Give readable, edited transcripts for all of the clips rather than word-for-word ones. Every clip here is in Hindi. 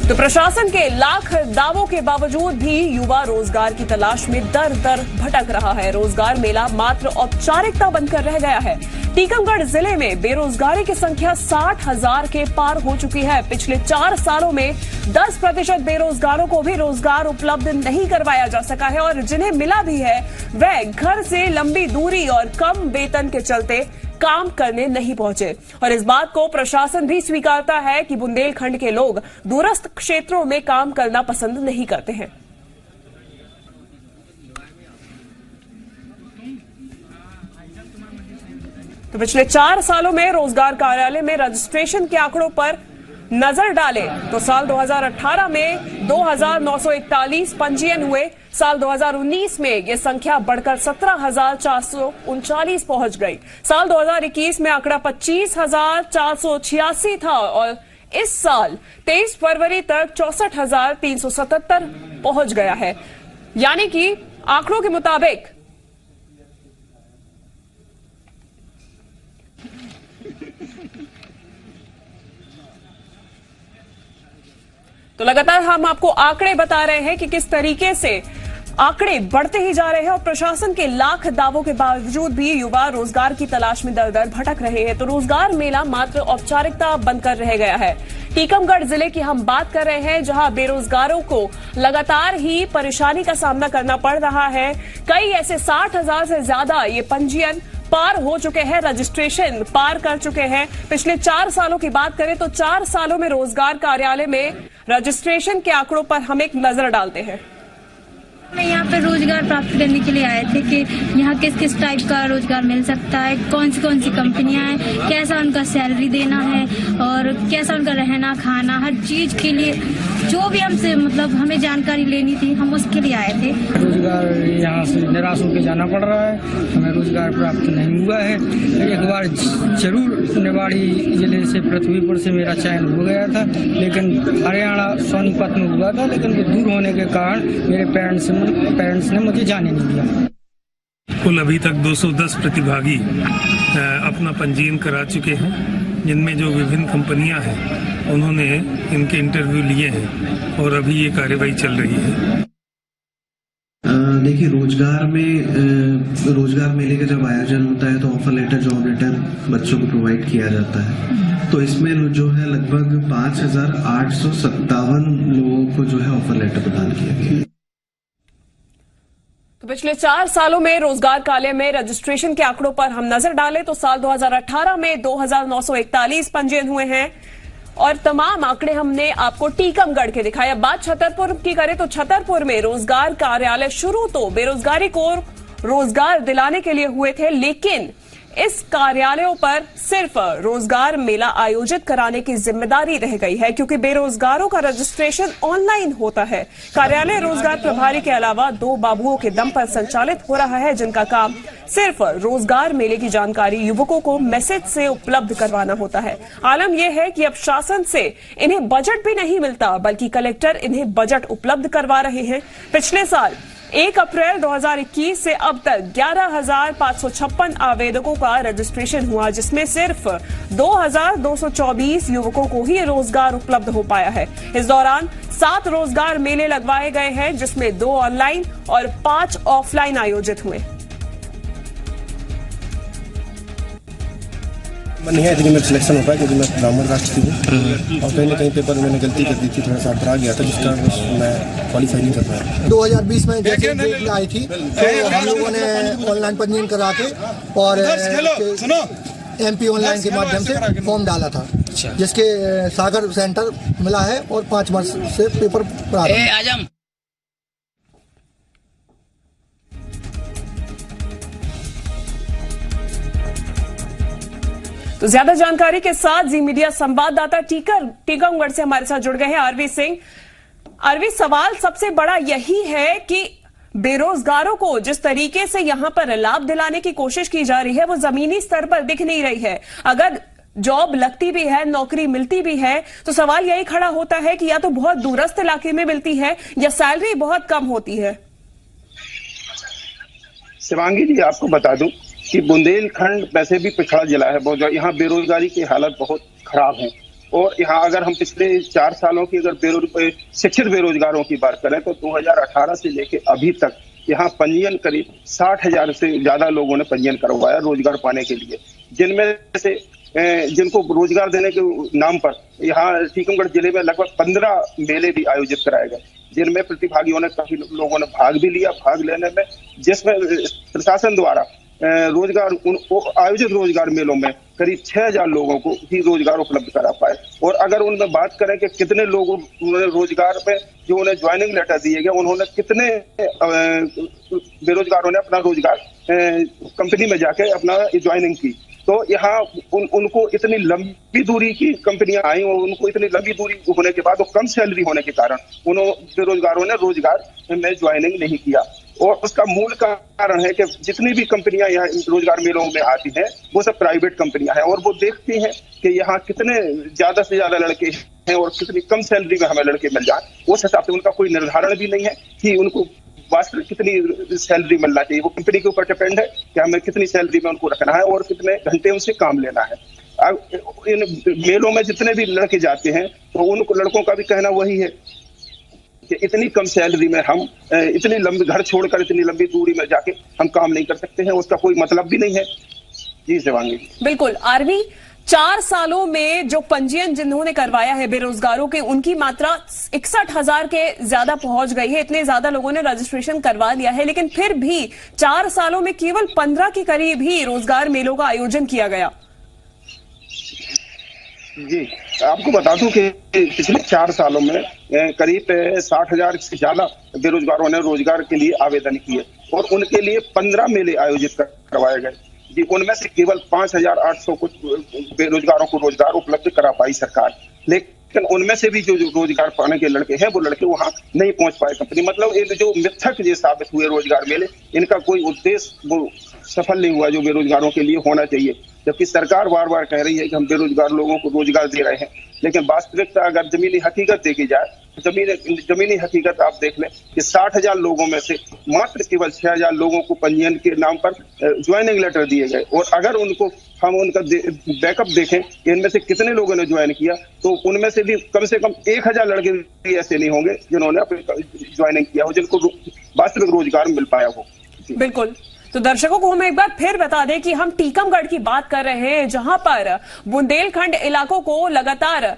तो प्रशासन के लाख दावों के बावजूद भी युवा रोजगार की तलाश में दर दर भटक रहा है। रोजगार मेला मात्र औपचारिकता बनकर रह गया है। टीकमगढ़ जिले में बेरोजगारी की संख्या 60,000 के पार हो चुकी है। पिछले 4 सालों में 10% बेरोजगारों को भी रोजगार उपलब्ध नहीं करवाया जा सका है और जिन्हें मिला भी है वह घर से लंबी दूरी और कम वेतन के चलते काम करने नहीं पहुंचे। और इस बात को प्रशासन भी स्वीकारता है कि बुंदेलखंड के लोग दूरस्थ क्षेत्रों में काम करना पसंद नहीं करते हैं। तो पिछले 4 सालों में रोजगार कार्यालय में रजिस्ट्रेशन के आंकड़ों पर नजर डालें तो साल 2018 में 2,941 पंजीयन हुए। साल 2019 में यह संख्या बढ़कर 17,439 पहुंच गई। साल 2021 में आंकड़ा 25,486 था और इस साल 23 फरवरी तक 64,377 पहुंच गया है। यानी कि आंकड़ों के मुताबिक तो लगातार हम आपको आंकड़े बता रहे हैं कि किस तरीके से आंकड़े बढ़ते ही जा रहे हैं और प्रशासन के लाख दावों के बावजूद भी युवा रोजगार की तलाश में दर दर भटक रहे हैं। तो रोजगार मेला मात्र औपचारिकता बनकर रह गया है। टीकमगढ़ जिले की हम बात कर रहे हैं जहां बेरोजगारों को लगातार ही परेशानी का सामना करना पड़ रहा है। कई ऐसे 60,000 से ज्यादा ये पंजीयन पार हो चुके हैं, रजिस्ट्रेशन पार कर चुके हैं। पिछले 4 सालों की बात करें तो 4 सालों में रोजगार कार्यालय में रजिस्ट्रेशन के आंकड़ों पर हम एक नजर डालते हैं। मैं यहाँ पर रोजगार प्राप्त करने के लिए आए थे कि यहाँ किस किस टाइप का रोजगार मिल सकता है, कौन सी कंपनियाँ हैं, कैसा उनका सैलरी देना है और कैसा उनका रहना खाना, हर चीज के लिए जो भी हमसे मतलब हमें जानकारी लेनी थी हम उसके लिए आए थे। रोजगार यहाँ से निराश होकर जाना पड़ रहा है, हमें रोजगार प्राप्त नहीं हुआ है। एक बार जरूर निवाड़ी जिले से पृथ्वीपुर से मेरा चयन हो गया था, लेकिन हरियाणा सोनीपत में हुआ था, लेकिन वो दूर होने के कारण मेरे पेरेंट्स ने मुझे जाने नहीं दिया। कुल अभी तक 210 प्रतिभागी अपना पंजीयन करा चुके हैं, जिनमें जो विभिन्न कंपनियां हैं उन्होंने इनके इंटरव्यू लिए हैं और अभी ये कार्यवाही चल रही है। देखिए, रोजगार मेले का जब आयोजन होता है तो ऑफर लेटर, जॉब लेटर बच्चों को प्रोवाइड किया जाता है। तो इसमें जो है लगभग 5,857 लोगों को जो है ऑफर लेटर प्रदान किया गया। तो पिछले 4 सालों में रोजगार कार्यालय में रजिस्ट्रेशन के आंकड़ों पर हम नजर डालें तो साल 2018 में 2,941 पंजीयन हुए हैं और तमाम आंकड़े हमने आपको टीकमगढ़ के दिखाए। अब बात छतरपुर की करें तो छतरपुर में रोजगार कार्यालय शुरू तो बेरोजगारी को रोजगार दिलाने के लिए हुए थे, लेकिन इस कार्यालयों पर सिर्फ रोजगार मेला आयोजित कराने की जिम्मेदारी रह गई है क्योंकि बेरोजगारों का रजिस्ट्रेशन ऑनलाइन होता है। कार्यालय रोजगार प्रभारी के अलावा 2 बाबुओं के दम पर संचालित हो रहा है, जिनका काम सिर्फ रोजगार मेले की जानकारी युवकों को मैसेज से उपलब्ध करवाना होता है। आलम यह है कि अब शासन से इन्हें बजट भी नहीं मिलता, बल्कि कलेक्टर इन्हें बजट उपलब्ध करवा रहे हैं। पिछले साल 1 अप्रैल 2021 से अब तक 11,556 आवेदकों का रजिस्ट्रेशन हुआ, जिसमें सिर्फ 2,224 युवकों को ही रोजगार उपलब्ध हो पाया है। इस दौरान 7 रोजगार मेले लगवाए गए हैं, जिसमें 2 ऑनलाइन और 5 ऑफलाइन आयोजित हुए। नहीं है, इतनी मेरा सिलेक्शन हो पाया क्योंकि मैं ब्राह्मण कास्ट की हूँ और कहीं ना कहीं पेपर में मैंने गलती कर दी थी, थोड़ा सा डरा गया था, जिसका मैं क्वालिफाई नहीं कर पाया। 2020 में जैसे डेट आई थी तो हम लोगों ने ऑनलाइन पंजीयन करा के और MP ऑनलाइन के माध्यम से फॉर्म डाला था, जिसके सागर सेंटर मिला है और 5 मार्च से पेपर प्रारंभ। तो ज्यादा जानकारी के साथ जी मीडिया संवाददाता टीकमगढ़ से हमारे साथ जुड़ गए हैं आरवी सिंह। आरवी, सवाल सबसे बड़ा यही है कि बेरोजगारों को जिस तरीके से यहां पर लाभ दिलाने की कोशिश की जा रही है वो जमीनी स्तर पर दिख नहीं रही है। अगर जॉब लगती भी है, नौकरी मिलती भी है, तो सवाल यही खड़ा होता है कि या तो बहुत दूरस्थ इलाके में मिलती है या सैलरी बहुत कम होती है। शिवांगी जी, आपको बता दूं कि बुंदेलखंड वैसे भी पिछड़ा जिला है बहुत, यहाँ बेरोजगारी की हालत बहुत खराब है। और यहाँ अगर हम पिछले 4 सालों की अगर शिक्षित बेरोजगारों की बात करें तो 2018 से लेके अभी तक यहाँ पंजीयन करीब 60,000 से ज्यादा लोगों ने पंजीयन करवाया रोजगार पाने के लिए, जिनमें से जिनको रोजगार देने के नाम पर यहाँ टीकमगढ़ जिले में लगभग 15 मेले भी आयोजित कराए गए, जिनमें प्रतिभागियों ने काफी लोगों ने भाग भी लिया। भाग लेने में जिसमें प्रशासन द्वारा आयोजित रोजगार मेलों में करीब 6,000 लोगों को ही रोजगार उपलब्ध करा पाए। और अगर उनमें बात करें कि कितने लोगों ने रोजगार में जो उन्हें ज्वाइनिंग लेटर दिए गए, उन्होंने कितने बेरोजगारों ने अपना रोजगार कंपनी में जाके अपना ज्वाइनिंग की, तो यहाँ उनको इतनी लंबी दूरी की कंपनियां आई और उनको इतनी लंबी दूरी होने के बाद और कम सैलरी होने के कारण उन्होंने बेरोजगारों ने रोजगार में ज्वाइनिंग नहीं किया। और उसका मूल कारण है कि जितनी भी कंपनियां यहाँ रोजगार मेलों में आती हैं वो सब प्राइवेट कंपनियां हैं और वो देखती हैं कि यहाँ कितने ज्यादा से ज्यादा लड़के हैं और कितनी कम सैलरी में हमें लड़के मिल जाए। उस हिसाब से उनका कोई निर्धारण भी नहीं है कि उनको वास्तविक कितनी सैलरी मिलना चाहिए। वो कंपनी के ऊपर डिपेंड है कि हमें कितनी सैलरी में उनको रखना है और कितने घंटे उनसे काम लेना है। अब इन मेलों में जितने भी लड़के जाते हैं तो उन लड़कों का भी कहना वही है कि इतनी कम सैलरी में हम इतनी लंबी घर छोड़कर इतनी लंबी दूरी में जाके हम काम नहीं कर सकते हैं, उसका कोई मतलब भी नहीं है। जी शिवांगी। बिल्कुल आरवी, 4 सालों में जो पंजीयन जिन्होंने करवाया है बेरोजगारों के, उनकी मात्रा 61,000 के ज्यादा पहुंच गई है। इतने ज्यादा लोगों ने रजिस्ट्रेशन करवा लिया है, लेकिन फिर भी 4 सालों में केवल 15 के करीब ही रोजगार मेलों का आयोजन किया गया। जी आपको बता दूं कि पिछले 4 सालों में करीब 60,000 से ज्यादा बेरोजगारों ने रोजगार के लिए आवेदन किए और उनके लिए 15 मेले आयोजित करवाए गए। जी उनमें से केवल 5,800 कुछ बेरोजगारों को रोजगार उपलब्ध करा पाई सरकार, लेकिन उनमें से भी जो रोजगार पाने के लड़के हैं वो लड़के वहां नहीं पहुंच पाए कंपनी। मतलब ये जो मिथक ये साबित हुए रोजगार मेले, इनका कोई उद्देश्य वो सफल नहीं हुआ जो बेरोजगारों के लिए होना चाहिए। जबकि सरकार बार बार कह रही है कि हम बेरोजगार लोगों को रोजगार दे रहे हैं, लेकिन वास्तविकता अगर जमीनी हकीकत देखी जाए तो जमीनी हकीकत आप देख लें कि 60,000 लोगों में से मात्र केवल 6,000 लोगों को पंजीयन के नाम पर ज्वाइनिंग लेटर दिए गए। और अगर हम उनका बैकअप देखें इनमें से कितने लोगों ने ज्वाइन किया तो उनमें से भी कम 1,000 लड़के भी ऐसे नहीं होंगे जिन्होंने अपनी ज्वाइनिंग किया हो, जिनको वास्तविक रोजगार मिल पाया हो। बिल्कुल, तो दर्शकों को हम एक बार फिर बता दें कि हम टीकमगढ़ की बात कर रहे हैं, जहां पर बुंदेलखंड इलाकों को लगातार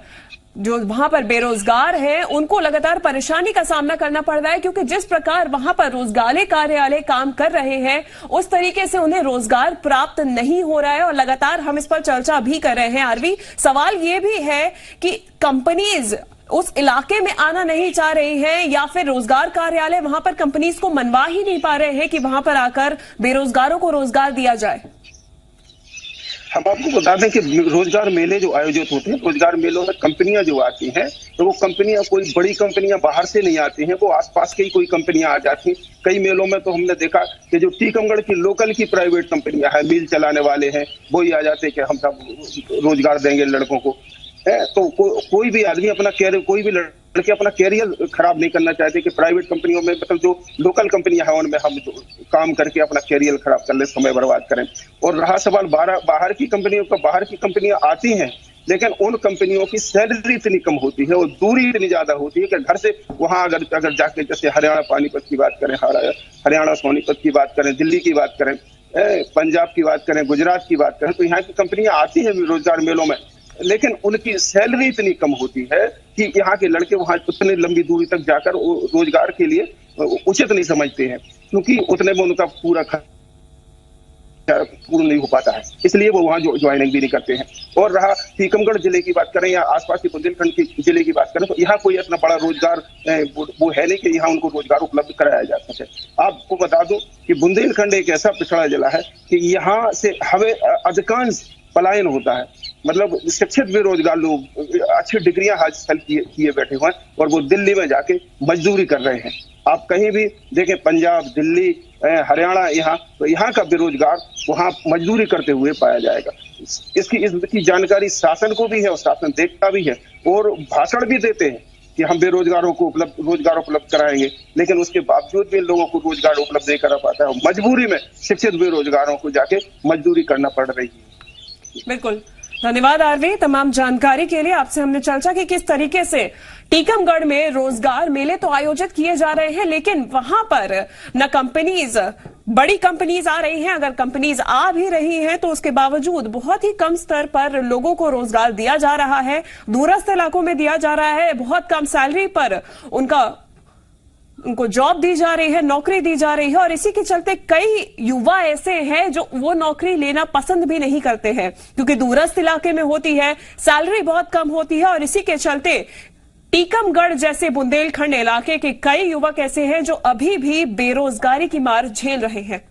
जो वहां पर बेरोजगार हैं उनको लगातार परेशानी का सामना करना पड़ रहा है, क्योंकि जिस प्रकार वहां पर रोजगार कार्यालय काम कर रहे हैं उस तरीके से उन्हें रोजगार प्राप्त नहीं हो रहा है। और लगातार हम इस पर चर्चा भी कर रहे हैं आरवी। सवाल ये भी है कि कंपनीज उस इलाके में आना नहीं चाह रही है या फिर रोजगार कार्यालय वहां पर कंपनीज को मनवा ही नहीं पा रहे हैं कि वहां पर आकर बेरोजगारों को रोजगार दिया जाए। हम आपको बता दें कि रोजगार मेले जो आयोजित होते हैं, रोजगार मेलों में कंपनियां जो आती हैं तो वो कंपनियां कोई बड़ी कंपनियां बाहर से नहीं आती हैं, वो आसपास की कोई कंपनियां आ जाती हैं। कई मेलों में तो हमने देखा कि जो टीकमगढ़ की लोकल की प्राइवेट कंपनियां हैं, मिल चलाने वाले हैं, वो ही आ जाते हैं कि हम सब रोजगार देंगे लड़कों को। तो कोई भी आदमी अपना कैरियर, कोई भी लड़के अपना कैरियर खराब नहीं करना चाहते कि प्राइवेट कंपनियों में, मतलब जो लोकल कंपनियां हैं उनमें हम काम करके अपना कैरियर खराब कर ले, समय बर्बाद करें। और रहा सवाल बाहर की कंपनियों का, बाहर की कंपनियां आती हैं लेकिन उन कंपनियों की सैलरी इतनी कम होती है और दूरी इतनी ज्यादा होती है कि घर से वहां अगर जाके, जैसे हरियाणा पानीपत की बात करें, हरियाणा सोनीपत की बात करें, दिल्ली की बात करें, पंजाब की बात करें, गुजरात की बात करें, तो यहाँ की कंपनियां आती हैं रोजगार मेलों में, लेकिन उनकी सैलरी इतनी कम होती है कि यहाँ के लड़के वहां उतनी लंबी दूरी तक जाकर रोजगार के लिए उचित नहीं समझते हैं, क्योंकि उतने में उनका पूरा पूर्ण नहीं हो पाता है, इसलिए वो वहाँ ज्वाइनिंग भी नहीं करते हैं। और रहा टीकमगढ़ जिले की बात करें या आसपास के बुंदेलखंड की जिले की बात करें तो यहाँ कोई इतना बड़ा रोजगार वो है नहीं कि यहाँ उनको रोजगार उपलब्ध कराया जा सके। आपको बता दूं कि बुंदेलखंड एक ऐसा पिछड़ा जिला है कि यहाँ से हमें अधिकांश पलायन होता है, मतलब शिक्षित बेरोजगार लोग अच्छी डिग्रियां हासिल किए बैठे हुए हैं और वो दिल्ली में जाके मजदूरी कर रहे हैं। आप कहीं भी देखें, पंजाब, दिल्ली, हरियाणा, यहाँ का बेरोजगार वहाँ मजदूरी करते हुए पाया जाएगा। इसकी जानकारी शासन को भी है और शासन देखता भी है और भाषण भी देते हैं कि हम बेरोजगारों को रोजगार उपलब्ध कराएंगे, लेकिन उसके बावजूद भी इन लोगों को रोजगार उपलब्ध नहीं करा पाता है। मजबूरी में शिक्षित बेरोजगारों को जाके मजदूरी करना पड़ रही है। बिल्कुल, धन्यवाद आरवी, तमाम जानकारी के लिए। आपसे हमने चर्चा की किस तरीके से टीकमगढ़ में रोजगार मेले तो आयोजित किए जा रहे हैं, लेकिन वहां पर न कंपनीज, बड़ी कंपनीज आ रही हैं, अगर कंपनीज आ भी रही हैं तो उसके बावजूद बहुत ही कम स्तर पर लोगों को रोजगार दिया जा रहा है, दूरस्थ इलाकों में दिया जा रहा है, बहुत कम सैलरी पर उनको जॉब दी जा रही है, नौकरी दी जा रही है। और इसी के चलते कई युवा ऐसे हैं जो वो नौकरी लेना पसंद भी नहीं करते हैं, क्योंकि दूरस्थ इलाके में होती है, सैलरी बहुत कम होती है। और इसी के चलते टीकमगढ़ जैसे बुंदेलखंड इलाके के कई युवक ऐसे हैं जो अभी भी बेरोजगारी की मार झेल रहे हैं।